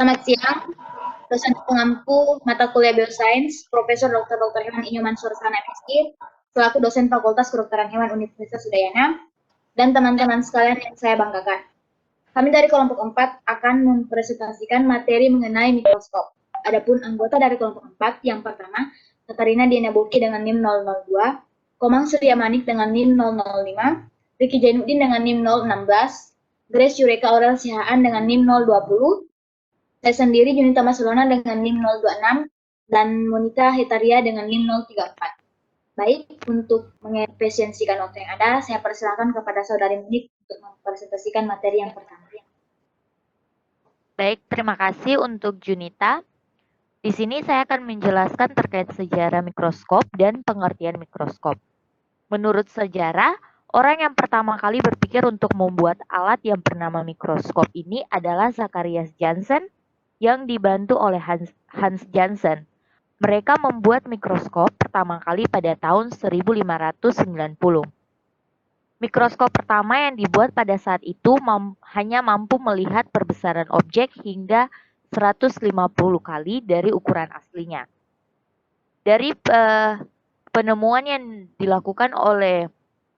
Selamat siang, dosen pengampu mata kuliah Biosains, Profesor Dr. Hewan Inyuman Sursana MSI, selaku dosen Fakultas Kedokteran Hewan Universitas Udayana, dan teman-teman sekalian yang saya banggakan. Kami dari kelompok 4 akan mempresentasikan materi mengenai mikroskop. Adapun anggota dari kelompok 4, yang pertama, Katarina Diana Boki dengan NIM 002, Komang Surya Manik dengan NIM 005, Ricky Jainuddin dengan NIM 016, Grace Yureka Aurel Sihaan dengan NIM 020, saya sendiri Junita Masulona dengan NIM 026, dan Monika Hetaria dengan NIM 034. Baik, untuk mengefisiensikan waktu yang ada, saya persilakan kepada Saudari Monik untuk mempresentasikan materi yang pertama. Baik, terima kasih untuk Junita. Di sini saya akan menjelaskan terkait sejarah mikroskop dan pengertian mikroskop. Menurut sejarah, orang yang pertama kali berpikir untuk membuat alat yang bernama mikroskop ini adalah Zacharias Janssen yang dibantu oleh Hans Janssen. Mereka membuat mikroskop pertama kali pada tahun 1590. Mikroskop pertama yang dibuat pada saat itu hanya mampu melihat perbesaran objek hingga 150 kali dari ukuran aslinya. Dari penemuan yang dilakukan oleh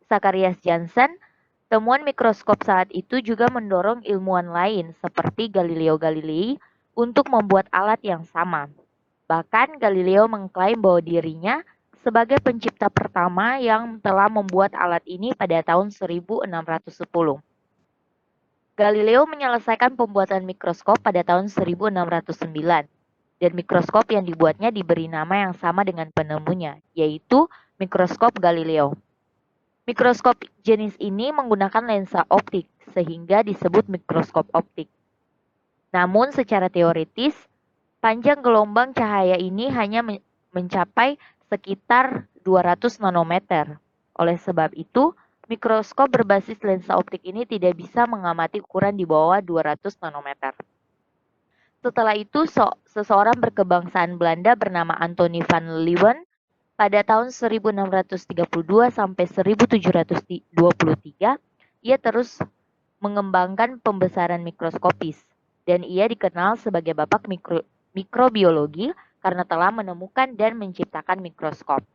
Zacharias Janssen, temuan mikroskop saat itu juga mendorong ilmuwan lain seperti Galileo Galilei untuk membuat alat yang sama. Bahkan Galileo mengklaim bahwa dirinya sebagai pencipta pertama yang telah membuat alat ini pada tahun 1610. Galileo menyelesaikan pembuatan mikroskop pada tahun 1609, dan mikroskop yang dibuatnya diberi nama yang sama dengan penemunya, yaitu mikroskop Galileo. Mikroskop jenis ini menggunakan lensa optik, sehingga disebut mikroskop optik. Namun secara teoritis, panjang gelombang cahaya ini hanya mencapai sekitar 200 nanometer. Oleh sebab itu, mikroskop berbasis lensa optik ini tidak bisa mengamati ukuran di bawah 200 nanometer. Setelah itu, seseorang berkebangsaan Belanda bernama Antony van Leeuwen pada tahun 1632 sampai 1723, ia terus mengembangkan pembesaran mikroskopis, dan ia dikenal sebagai bapak mikrobiologi karena telah menemukan dan menciptakan mikroskop.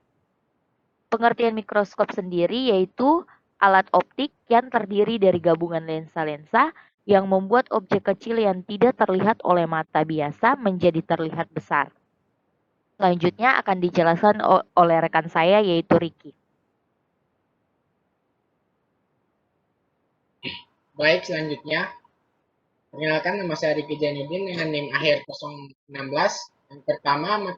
Pengertian mikroskop sendiri yaitu alat optik yang terdiri dari gabungan lensa-lensa yang membuat objek kecil yang tidak terlihat oleh mata biasa menjadi terlihat besar. Selanjutnya akan dijelaskan oleh rekan saya yaitu Ricky. Baik, selanjutnya. Perkenalkan, nama saya Ricky Jainuddin dengan NIM akhir 016. Yang pertama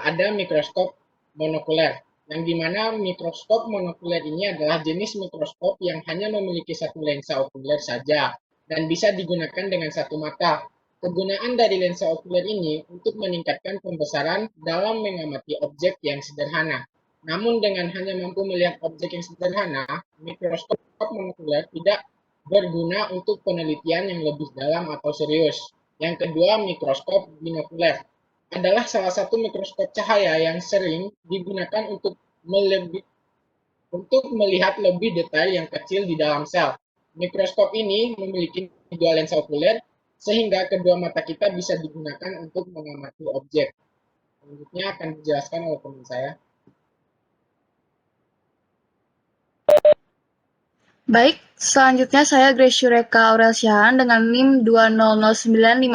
ada mikroskop monokuler, yang dimana mikroskop monokuler ini adalah jenis mikroskop yang hanya memiliki satu lensa okuler saja dan bisa digunakan dengan satu mata. Kegunaan dari lensa okuler ini untuk meningkatkan pembesaran dalam mengamati objek yang sederhana. Namun dengan hanya mampu melihat objek yang sederhana, mikroskop monokuler tidak berguna untuk penelitian yang lebih dalam atau serius. Yang kedua, mikroskop binokuler adalah salah satu mikroskop cahaya yang sering digunakan untuk melihat lebih detail yang kecil di dalam sel. Mikroskop ini memiliki dua lensa okuler, sehingga kedua mata kita bisa digunakan untuk mengamati objek. Selanjutnya akan dijelaskan oleh teman saya. Baik, selanjutnya saya Grace Yureka Aurel Sihaan dengan NIM 2009511020.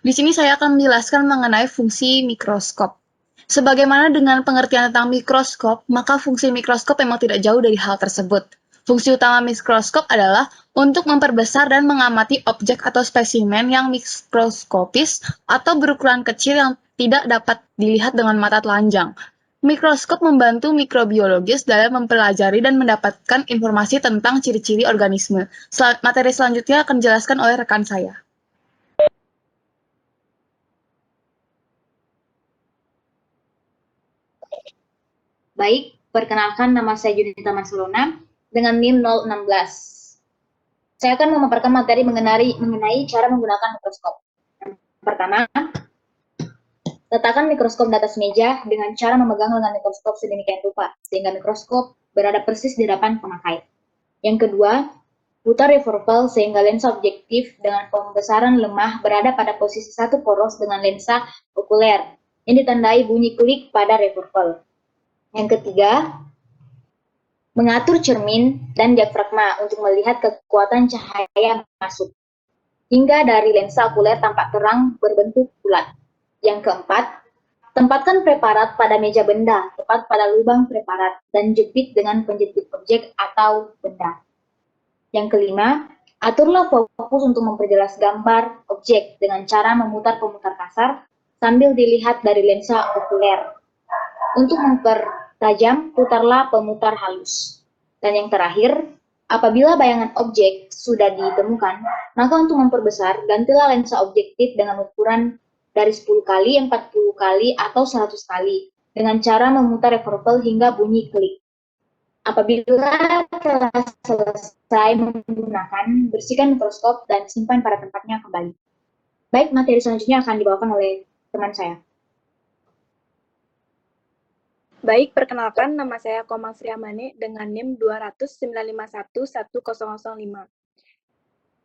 Di sini saya akan menjelaskan mengenai fungsi mikroskop. Sebagaimana dengan pengertian tentang mikroskop, maka fungsi mikroskop memang tidak jauh dari hal tersebut. Fungsi utama mikroskop adalah untuk memperbesar dan mengamati objek atau spesimen yang mikroskopis atau berukuran kecil yang tidak dapat dilihat dengan mata telanjang. Mikroskop membantu mikrobiologis dalam mempelajari dan mendapatkan informasi tentang ciri-ciri organisme. Materi selanjutnya akan dijelaskan oleh rekan saya. Baik, perkenalkan nama saya Junita Masulona dengan NIM 016. Saya akan memaparkan materi mengenai cara menggunakan mikroskop. Yang pertama, letakkan mikroskop di atas meja dengan cara memegang lengan mikroskop sedemikian rupa, sehingga mikroskop berada persis di hadapan pemakai. Yang kedua, putar reversal sehingga lensa objektif dengan pembesaran lemah berada pada posisi satu poros dengan lensa okuler yang ditandai bunyi klik pada reversal. Yang ketiga, mengatur cermin dan diafragma untuk melihat kekuatan cahaya masuk, hingga dari lensa okuler tampak terang berbentuk bulat. Yang keempat, tempatkan preparat pada meja benda, tepat pada lubang preparat, dan jepit dengan penjepit objek atau benda. Yang kelima, aturlah fokus untuk memperjelas gambar objek dengan cara memutar pemutar kasar sambil dilihat dari lensa okuler. Untuk mempertajam, putarlah pemutar halus. Dan yang terakhir, apabila bayangan objek sudah ditemukan, maka untuk memperbesar, gantilah lensa objektif dengan ukuran dari 10 kali, 40 kali, atau 100 kali, dengan cara memutar reversal hingga bunyi klik. Apabila telah selesai menggunakan, bersihkan mikroskop dan simpan pada tempatnya kembali. Baik, materi selanjutnya akan dibawakan oleh teman saya. Baik, perkenalkan nama saya Komang Sriamane dengan NIM 20095110005.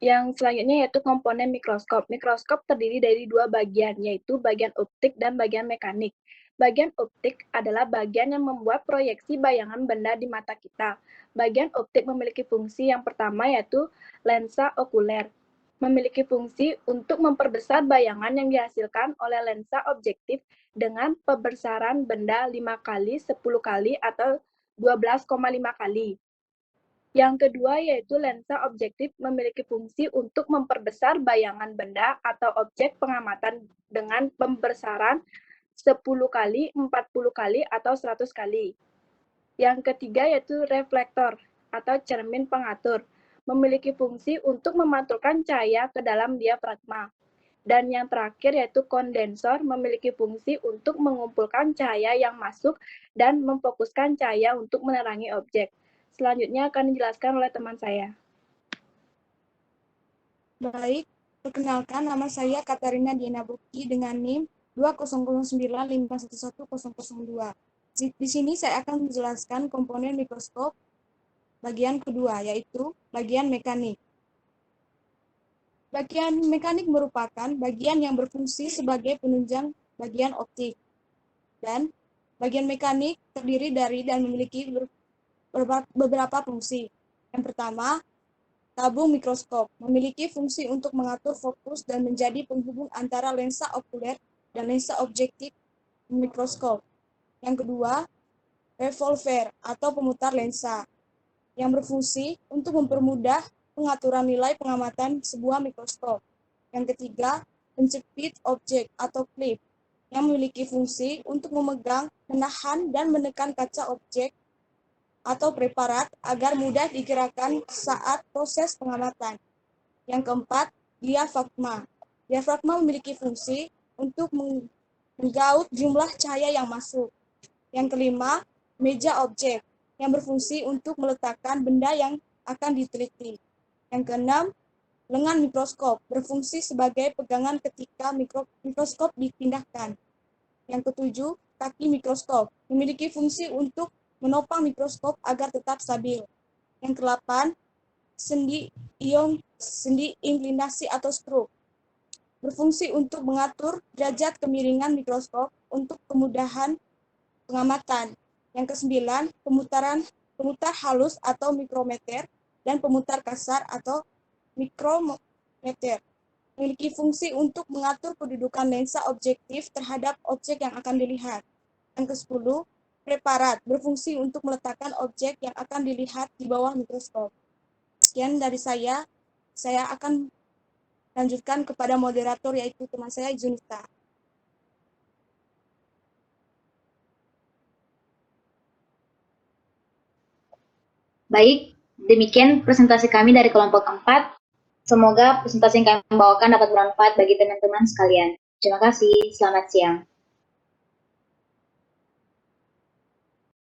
Yang selanjutnya yaitu komponen mikroskop. Mikroskop terdiri dari dua bagian, yaitu bagian optik dan bagian mekanik. Bagian optik adalah bagian yang membuat proyeksi bayangan benda di mata kita. Bagian optik memiliki fungsi yang pertama yaitu lensa okuler. Memiliki fungsi untuk memperbesar bayangan yang dihasilkan oleh lensa objektif dengan pembesaran benda 5 kali, 10 kali, atau 12,5 kali. Yang kedua yaitu lensa objektif memiliki fungsi untuk memperbesar bayangan benda atau objek pengamatan dengan pembesaran 10 kali, 40 kali, atau 100 kali. Yang ketiga yaitu reflektor atau cermin pengatur, memiliki fungsi untuk memantulkan cahaya ke dalam diafragma. Dan yang terakhir yaitu kondensor, memiliki fungsi untuk mengumpulkan cahaya yang masuk dan memfokuskan cahaya untuk menerangi objek. Selanjutnya akan dijelaskan oleh teman saya. Baik, perkenalkan nama saya Katarina Diana Bukti dengan NIM 20095111002. Di sini saya akan menjelaskan komponen mikroskop bagian kedua, yaitu bagian mekanik. Bagian mekanik merupakan bagian yang berfungsi sebagai penunjang bagian optik. Dan bagian mekanik terdiri dari dan memiliki beberapa fungsi. Yang pertama, tabung mikroskop memiliki fungsi untuk mengatur fokus dan menjadi penghubung antara lensa okuler dan lensa objektif mikroskop. Yang kedua, revolver atau pemutar lensa yang berfungsi untuk mempermudah pengaturan nilai pengamatan sebuah mikroskop. Yang ketiga, penjepit objek atau klip yang memiliki fungsi untuk memegang, menahan, dan menekan kaca objek atau preparat agar mudah digerakkan saat proses pengamatan. Yang keempat, diafragma. Diafragma memiliki fungsi untuk menggaut jumlah cahaya yang masuk. Yang kelima, meja objek yang berfungsi untuk meletakkan benda yang akan diteliti. Yang keenam, lengan mikroskop berfungsi sebagai pegangan ketika mikroskop dipindahkan. Yang ketujuh, kaki mikroskop memiliki fungsi untuk menopang mikroskop agar tetap stabil. Yang kedelapan, sendi inklinasi atau stroke berfungsi untuk mengatur derajat kemiringan mikroskop untuk kemudahan pengamatan. Yang kesembilan, pemutar halus atau mikrometer dan pemutar kasar atau mikrometer memiliki fungsi untuk mengatur kedudukan lensa objektif terhadap objek yang akan dilihat. Yang ke-10, preparat berfungsi untuk meletakkan objek yang akan dilihat di bawah mikroskop. Sekian dari saya akan lanjutkan kepada moderator yaitu teman saya Junita. Baik, demikian presentasi kami dari kelompok 4. Semoga presentasi yang kami bawakan dapat bermanfaat bagi teman-teman sekalian. Terima kasih, selamat siang.